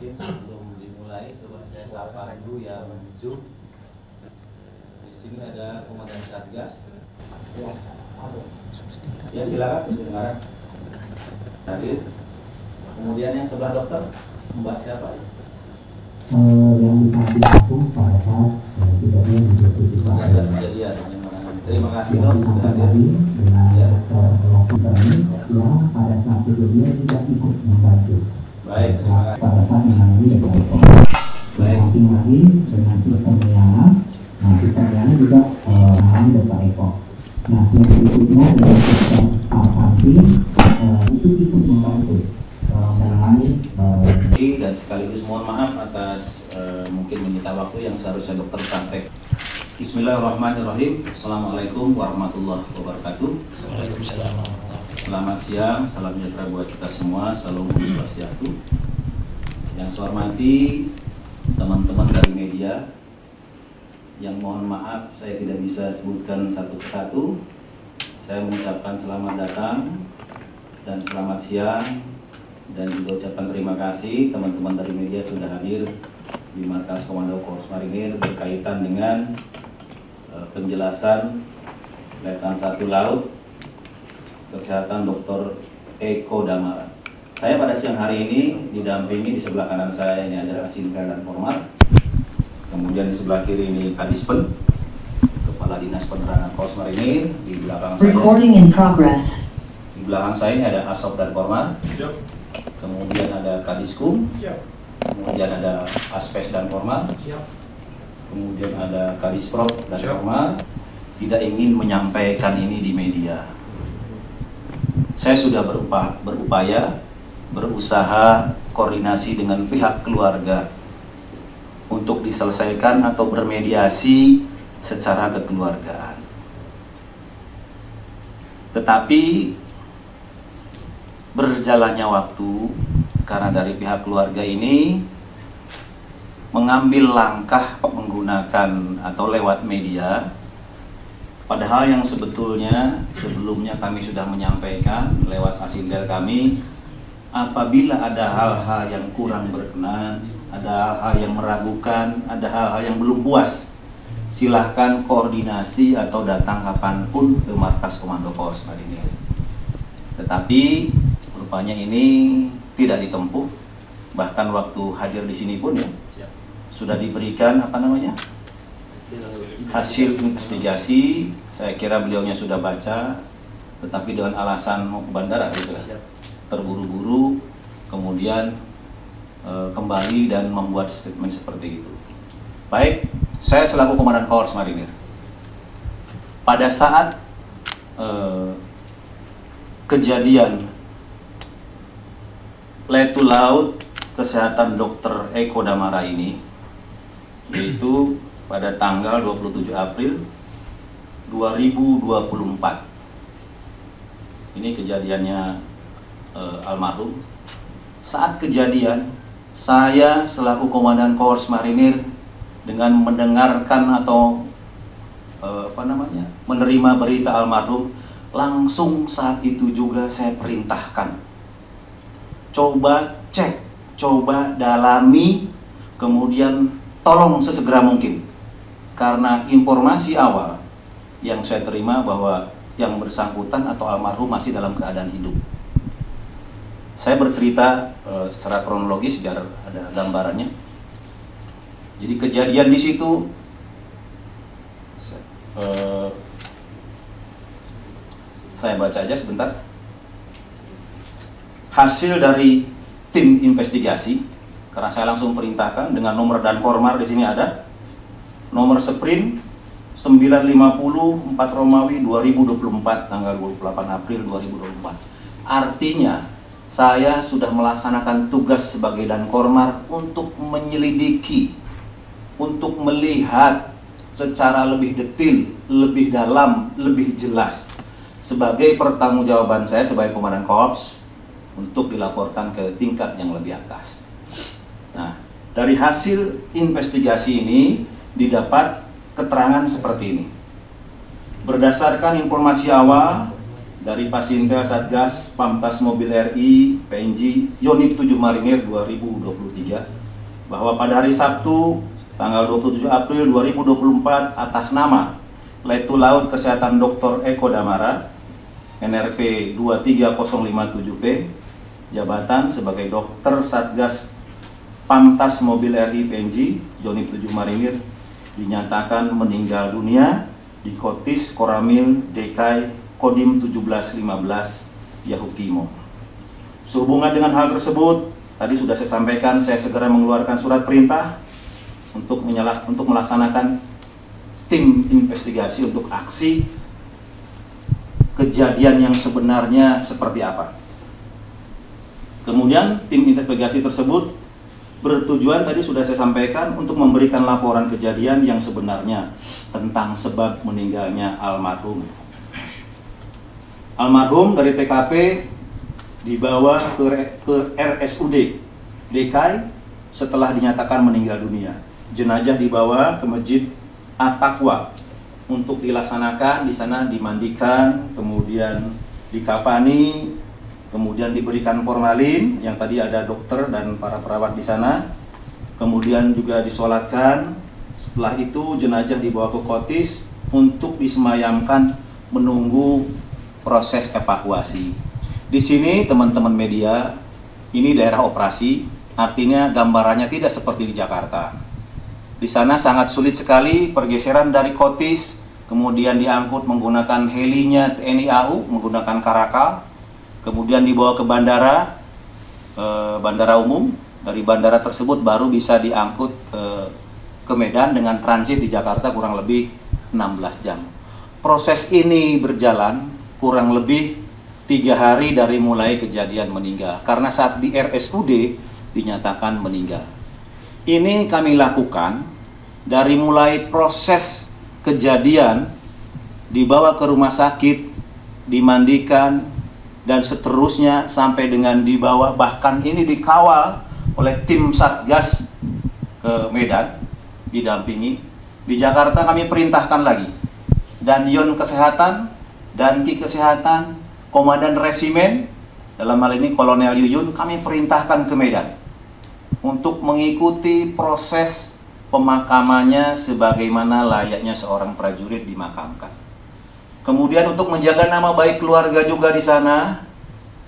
Mungkin sebelum dimulai, coba saya sapa dulu yang Zoom. Di sini ada Komandan Satgas. Ya silakan, dengar. Hadir. Kemudian yang sebelah dokter, Mbak siapa? Yang bisa dilakukan pada saat kejadian di 27 kejadian. Terima kasih dok sudah hadir. Dengan Dr. Rocky Bernis yang pada saat itu dia juga ikut membantu. Baik, terima kasih. Pada saat menangani dengan baik lagi dengan sistem Liana. Nah, sistem Liana juga mengalami Dr. Eko. Nah, yang berikutnya dengan sistem Alfanti itu ikut membantu menangani dan sekaligus mohon maaf atas mungkin menyita waktu yang seharusnya dokter sampaikan. Bismillahirrahmanirrahim. Assalamualaikum warahmatullahi wabarakatuh. Waalaikumsalam. Selamat siang, salam sejahtera buat kita semua. Salam swastiastu. Yang saya hormati teman-teman dari media, yang mohon maaf saya tidak bisa sebutkan satu persatu. Saya mengucapkan selamat datang dan selamat siang, dan juga ucapkan terima kasih teman-teman dari media sudah hadir di Markas Komando Korps Marinir berkaitan dengan penjelasan Letnan 1 Laut Kesehatan Dr. Eko Damara. Saya pada siang hari ini didampingi, di sebelah kanan saya ini ada Asintel dan Kormar, kemudian di sebelah kiri ini Kadispen, Kepala Dinas Penerangan Korps Marinir, di belakang saya. Recording in progress. Di belakang saya ini ada Asop dan Kormar, kemudian ada Kadiskum, kemudian ada Aspes dan Kormar, kemudian ada Kadisprop dan Kormar. Tidak ingin menyampaikan ini di media. Saya sudah berupaya, berusaha koordinasi dengan pihak keluarga untuk diselesaikan atau bermediasi secara kekeluargaan. Tetapi berjalannya waktu, karena dari pihak keluarga ini mengambil langkah menggunakan atau lewat media, padahal yang sebetulnya sebelumnya kami sudah menyampaikan lewat asindel kami, apabila ada hal-hal yang kurang berkenan, ada hal-hal yang meragukan, ada hal-hal yang belum puas, silahkan koordinasi atau datang kapanpun ke Markas Komando Korps Marinir. Tetapi rupanya ini tidak ditempuh, bahkan waktu hadir di sini pun ya sudah diberikan hasil investigasi. Saya kira beliaunya sudah baca, tetapi dengan alasan mau ke bandara gitu ya, terburu-buru, kemudian kembali dan membuat statement seperti itu. Baik, saya selaku Komandan Korps Marinir, pada saat kejadian Letu Laut Kesehatan Dr. Eko Damara ini, yaitu pada tanggal 27 April 2024. Ini kejadiannya almarhum. Saat kejadian, saya selaku Komandan Korps Marinir dengan mendengarkan atau menerima berita almarhum, langsung saat itu juga saya perintahkan, coba cek, coba dalami, kemudian tolong sesegera mungkin, karena informasi awal yang saya terima bahwa yang bersangkutan atau almarhum masih dalam keadaan hidup. Saya bercerita secara kronologis biar ada gambarannya. Jadi kejadian di situ saya baca aja sebentar. Hasil dari tim investigasi, karena saya langsung perintahkan dengan nomor dan Kormar di sini ada. Nomor sprint 950 4 Romawi 2024 tanggal 28 April 2024. Artinya saya sudah melaksanakan tugas sebagai dan Kormar untuk menyelidiki, untuk melihat secara lebih detail, lebih dalam, lebih jelas, sebagai pertanggungjawaban saya sebagai Komandan Korps untuk dilaporkan ke tingkat yang lebih atas. Nah, dari hasil investigasi ini didapat keterangan seperti ini. Berdasarkan informasi awal dari Pasintel Satgas Pamtas Mobil RI PNG Yonif 7 Marinir 2023 bahwa pada hari Sabtu tanggal 27 April 2024 atas nama Letu Laut Kesehatan Dr. Eko Damara NRP 23057P jabatan sebagai dokter Satgas Pamtas Mobil RI PNG Yonif 7 Marinir dinyatakan meninggal dunia di Kotis Koramil DKI Kodim 1715 Yahukimo. Sehubungan dengan hal tersebut, tadi sudah saya sampaikan, saya segera mengeluarkan surat perintah untuk melaksanakan tim investigasi untuk aksi kejadian yang sebenarnya seperti apa. Kemudian tim investigasi tersebut bertujuan tadi sudah saya sampaikan untuk memberikan laporan kejadian yang sebenarnya tentang sebab meninggalnya almarhum. Almarhum dari TKP dibawa ke RSUD DKI setelah dinyatakan meninggal dunia. Jenazah dibawa ke Masjid At-Taqwa untuk dilaksanakan, di sana dimandikan, kemudian dikafani, kemudian diberikan formalin yang tadi ada dokter dan para perawat di sana, kemudian juga disolatkan. Setelah itu jenazah dibawa ke Kotis untuk disemayamkan menunggu proses evakuasi. Di sini teman-teman media, ini daerah operasi, artinya gambarannya tidak seperti di Jakarta. Di sana sangat sulit sekali pergeseran dari Kotis, kemudian diangkut menggunakan helinya TNI AU, menggunakan Karakal, kemudian dibawa ke bandara, bandara umum. Dari bandara tersebut baru bisa diangkut ke Medan dengan transit di Jakarta kurang lebih 16 jam. Proses ini berjalan kurang lebih 3 hari dari mulai kejadian meninggal, karena saat di RSUD dinyatakan meninggal. Ini kami lakukan dari mulai proses kejadian, dibawa ke rumah sakit, dimandikan, dan seterusnya sampai dengan dibawa, bahkan ini dikawal oleh tim Satgas ke Medan, didampingi. Di Jakarta kami perintahkan lagi, dan Yon Kesehatan, dan Ki Kesehatan, Komandan Resimen, dalam hal ini Kolonel Yuyun, kami perintahkan ke Medan untuk mengikuti proses pemakamannya sebagaimana layaknya seorang prajurit dimakamkan. Kemudian untuk menjaga nama baik keluarga juga di sana,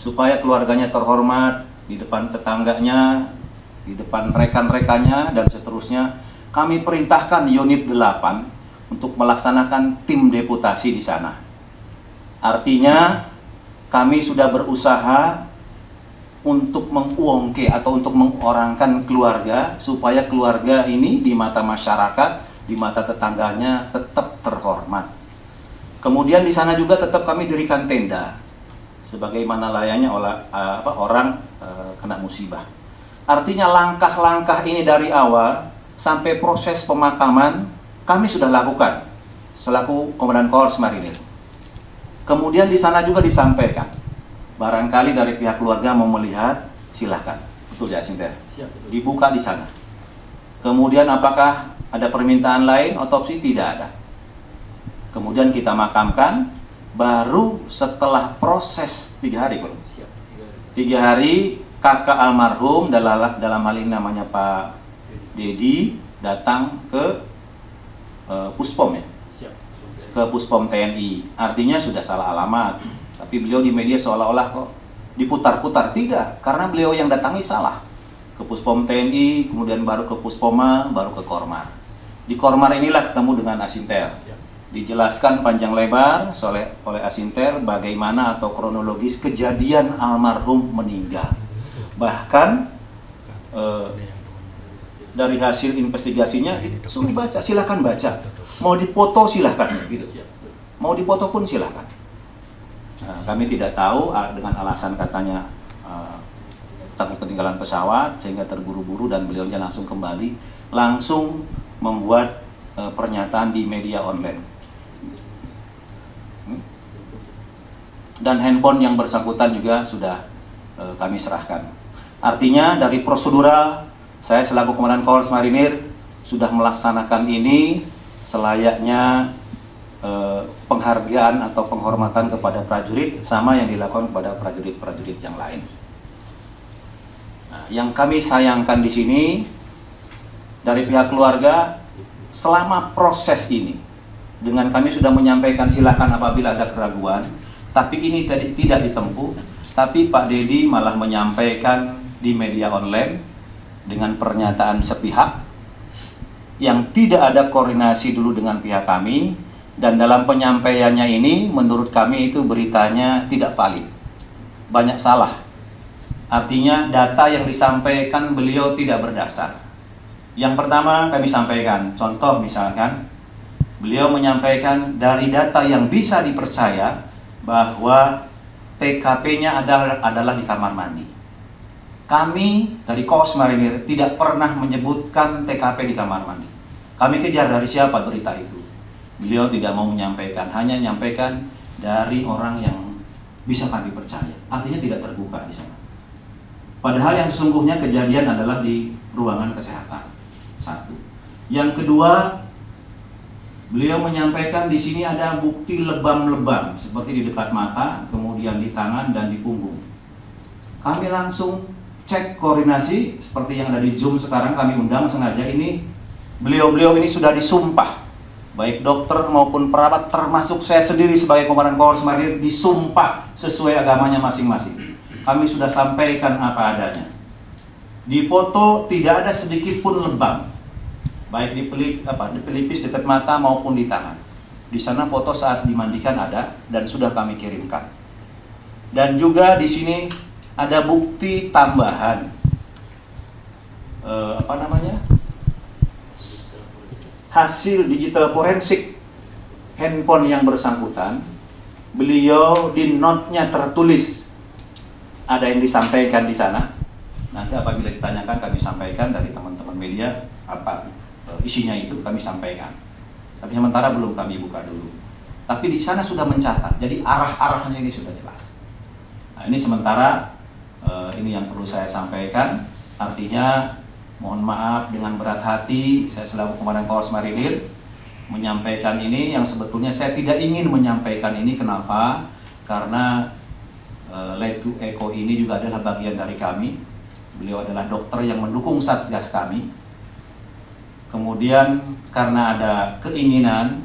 supaya keluarganya terhormat di depan tetangganya, di depan rekan-rekannya, dan seterusnya, kami perintahkan Unit 8 untuk melaksanakan tim deputasi di sana. Artinya, kami sudah berusaha untuk menguongke atau untuk mengorangkan keluarga, supaya keluarga ini di mata masyarakat, di mata tetangganya tetap terhormat. Kemudian di sana juga tetap kami dirikan tenda, sebagaimana layaknya orang kena musibah. Artinya langkah-langkah ini dari awal sampai proses pemakaman kami sudah lakukan selaku Komandan Korps Marinir. Kemudian di sana juga disampaikan, barangkali dari pihak keluarga mau melihat, silahkan. Betul ya, Sinter? Dibuka di sana. Kemudian apakah ada permintaan lain, otopsi? Tidak ada. Kemudian kita makamkan, baru setelah proses 3 hari. 3 hari, kakak almarhum, dalam hal ini namanya Pak Dedi, datang ke Puspom ya? Ke Puspom TNI. Artinya sudah salah alamat. Tapi beliau di media seolah-olah kok diputar-putar. Tidak, karena beliau yang datangi salah. Ke Puspom TNI, kemudian baru ke Puspoma, baru ke Kormar. Di Kormar inilah ketemu dengan Asinter. Dijelaskan panjang lebar oleh Asinter bagaimana atau kronologis kejadian almarhum meninggal. Bahkan dari hasil investigasinya, suruh baca, silakan baca. Mau dipoto silakan, gitu. Mau dipoto pun silakan. Nah, kami tidak tahu dengan alasan katanya takut ketinggalan pesawat sehingga terburu-buru dan beliaunya langsung kembali, langsung membuat pernyataan di media online. Dan handphone yang bersangkutan juga sudah kami serahkan. Artinya dari prosedural, saya selaku Komandan Korps Marinir sudah melaksanakan ini selayaknya penghargaan atau penghormatan kepada prajurit sama yang dilakukan kepada prajurit-prajurit yang lain. Nah, yang kami sayangkan di sini dari pihak keluarga, selama proses ini dengan kami sudah menyampaikan silakan apabila ada keraguan, tapi ini tidak ditempuh, tapi Pak Dedi malah menyampaikan di media online dengan pernyataan sepihak yang tidak ada koordinasi dulu dengan pihak kami. Dan dalam penyampaiannya ini menurut kami itu beritanya tidak valid, banyak salah. Artinya data yang disampaikan beliau tidak berdasar. Yang pertama kami sampaikan, contoh misalkan beliau menyampaikan dari data yang bisa dipercaya bahwa TKP-nya adalah di kamar mandi. Kami dari Korps Marinir tidak pernah menyebutkan TKP di kamar mandi. Kami kejar dari siapa berita itu. Beliau tidak mau menyampaikan, hanya menyampaikan dari orang yang bisa kami percaya. Artinya tidak terbuka di sana. Padahal yang sesungguhnya kejadian adalah di ruangan kesehatan. Satu. Yang kedua, beliau menyampaikan di sini ada bukti lebam-lebam seperti di dekat mata, kemudian di tangan dan di punggung. Kami langsung cek koordinasi seperti yang ada di Zoom sekarang, kami undang sengaja ini. Beliau-beliau ini sudah disumpah, baik dokter maupun perawat, termasuk saya sendiri sebagai Komandan Korps Marinir disumpah sesuai agamanya masing-masing. Kami sudah sampaikan apa adanya. Di foto tidak ada sedikit pun lebam, baik di pelipis dekat mata maupun di tangan. Di sana foto saat dimandikan ada dan sudah kami kirimkan. Dan juga di sini ada bukti tambahan, hasil digital forensik handphone yang bersangkutan. Beliau di note-nya tertulis ada yang disampaikan di sana. Nanti apabila ditanyakan kami sampaikan dari teman-teman media apa isinya itu kami sampaikan. Tapi sementara belum kami buka dulu. Tapi di sana sudah mencatat. Jadi arah-arahnya ini sudah jelas. Nah, ini sementara ini yang perlu saya sampaikan. Artinya mohon maaf dengan berat hati saya selaku Komandan Korps Marinir menyampaikan ini yang sebetulnya saya tidak ingin menyampaikan ini. Kenapa? Karena Letu Eko ini juga adalah bagian dari kami. Beliau adalah dokter yang mendukung Satgas kami. Kemudian karena ada keinginan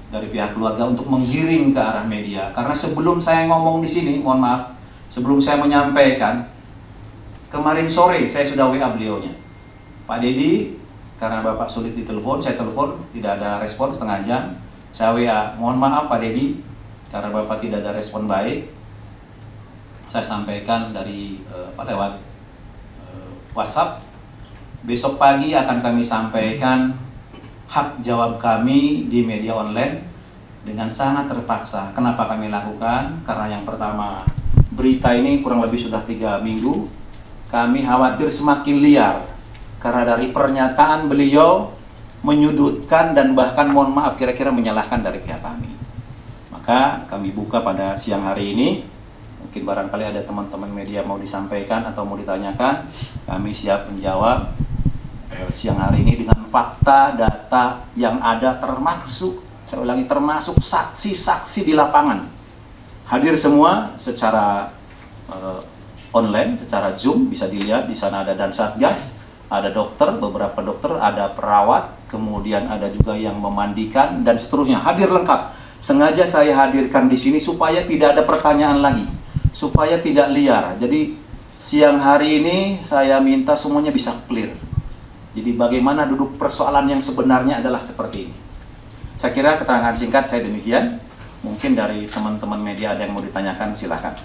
dari pihak keluarga untuk menggiring ke arah media. Karena sebelum saya ngomong di sini, mohon maaf, sebelum saya menyampaikan, kemarin sore saya sudah WA beliaunya. Pak Dedi, karena Bapak sulit ditelepon, saya telepon, tidak ada respon setengah jam. Saya WA, mohon maaf Pak Dedi, karena Bapak tidak ada respon baik. Saya sampaikan dari lewat WhatsApp. Besok pagi akan kami sampaikan hak jawab kami di media online dengan sangat terpaksa. Kenapa kami lakukan? Karena yang pertama, berita ini kurang lebih sudah 3 minggu. Kami khawatir semakin liar. Karena dari pernyataan beliau menyudutkan dan bahkan mohon maaf kira-kira menyalahkan dari pihak kami. Maka kami buka pada siang hari ini. Mungkin barangkali ada teman-teman media mau disampaikan atau mau ditanyakan, kami siap menjawab siang hari ini dengan fakta, data yang ada, termasuk, saya ulangi, termasuk saksi-saksi di lapangan. Hadir semua secara online, secara Zoom, bisa dilihat di sana ada dan Satgas. Ada dokter, beberapa dokter, ada perawat, kemudian ada juga yang memandikan dan seterusnya. Hadir lengkap. Sengaja saya hadirkan di sini supaya tidak ada pertanyaan lagi, supaya tidak liar. Jadi siang hari ini saya minta semuanya bisa clear. Jadi bagaimana duduk persoalan yang sebenarnya adalah seperti ini. Saya kira keterangan singkat saya demikian. Mungkin dari teman-teman media ada yang mau ditanyakan, silakan.